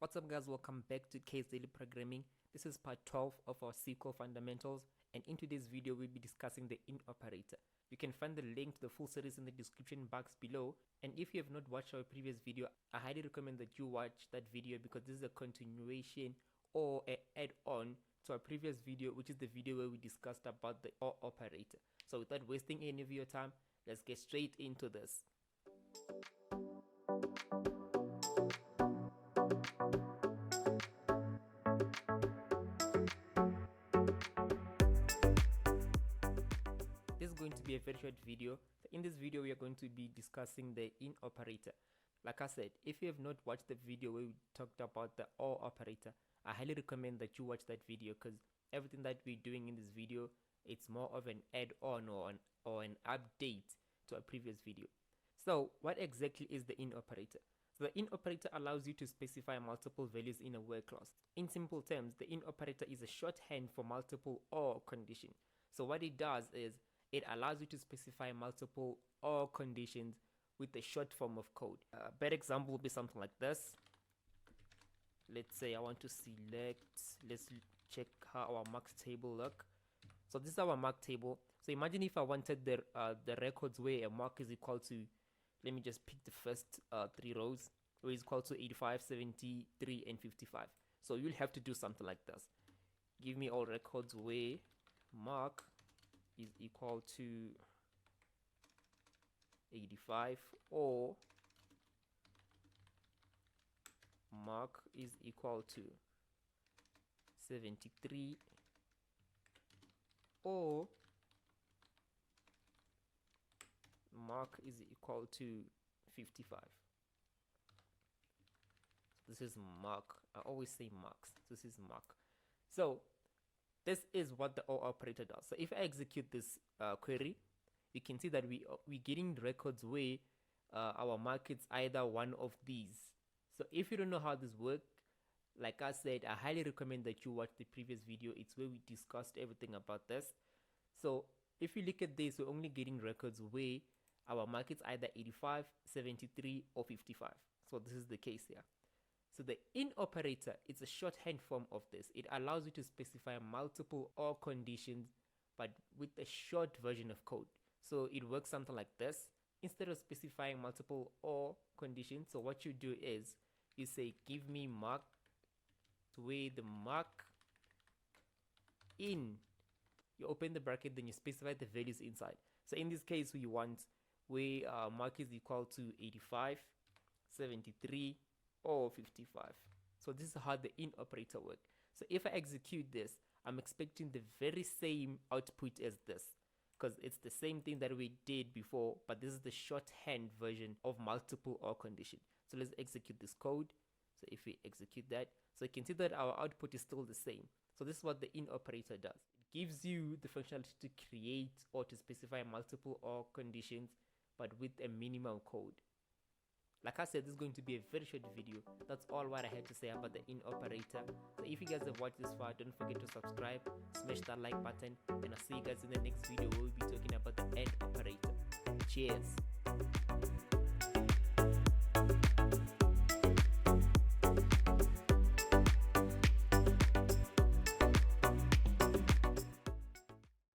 What's up guys, welcome back to K's Daily Programming. This is part 12 of our SQL fundamentals, and in today's video we'll be discussing the in operator. You can find the link to the full series in the description box below, and if you have not watched our previous video, I highly recommend that you watch that video because this is a continuation or an add-on to our previous video, which is the video where we discussed about the OR operator. So without wasting any of your time, let's get straight into this. This is going to be a very short video. In this video, we are going to be discussing the in operator. Like I said, if you have not watched the video where we talked about the OR operator, I highly recommend that you watch that video because everything that we're doing in this video, it's more of an add-on or an update to a previous video. So what exactly is the in operator? So the in operator allows you to specify multiple values in a word clause. In simple terms, the in operator is a shorthand for multiple OR condition. So what it does is it allows you to specify multiple OR conditions with a short form of code. A better example would be something like this. Let's say I want to select, let's check how our marks table look. So this is our mark table. So imagine if I wanted the records where a mark is equal to, let me just pick the first 3 rows, where is equal to 85, 73, and 55. So you'll have to do something like this. Give me all records where mark is equal to 85 or mark is equal to 73 or mark is equal to 55. So this is mark. I always say marks. This is mark. So this is what the OR operator does. So if I execute this query, you can see that we're getting records where our mark is either one of these. So if you don't know how this works, like I said, I highly recommend that you watch the previous video. It's where we discussed everything about this. So if you look at this, we're only getting records where our mark is either 85, 73, or 55. So this is the case here. So the in operator is a shorthand form of this. It allows you to specify multiple OR conditions, but with a short version of code. So it works something like this. Instead of specifying multiple OR conditions, so what you do is you say give me mark where the mark in, you open the bracket, then you specify the values inside. So in this case, we want where mark is equal to 85, 73, or 55. So this is how the in operator works. So if I execute this, I'm expecting the very same output as this because it's the same thing that we did before, but this is the shorthand version of multiple OR condition. So let's execute this code. So if we execute that, so you can see that our output is still the same. So this is what the in operator does. It gives you the functionality to create or to specify multiple OR conditions, but with a minimal code. Like I said, this is going to be a very short video. That's all what I had to say about the in operator. So if you guys have watched this far, don't forget to subscribe, smash that like button, and I'll see you guys in the next video where we'll be talking about the AND operator. Cheers.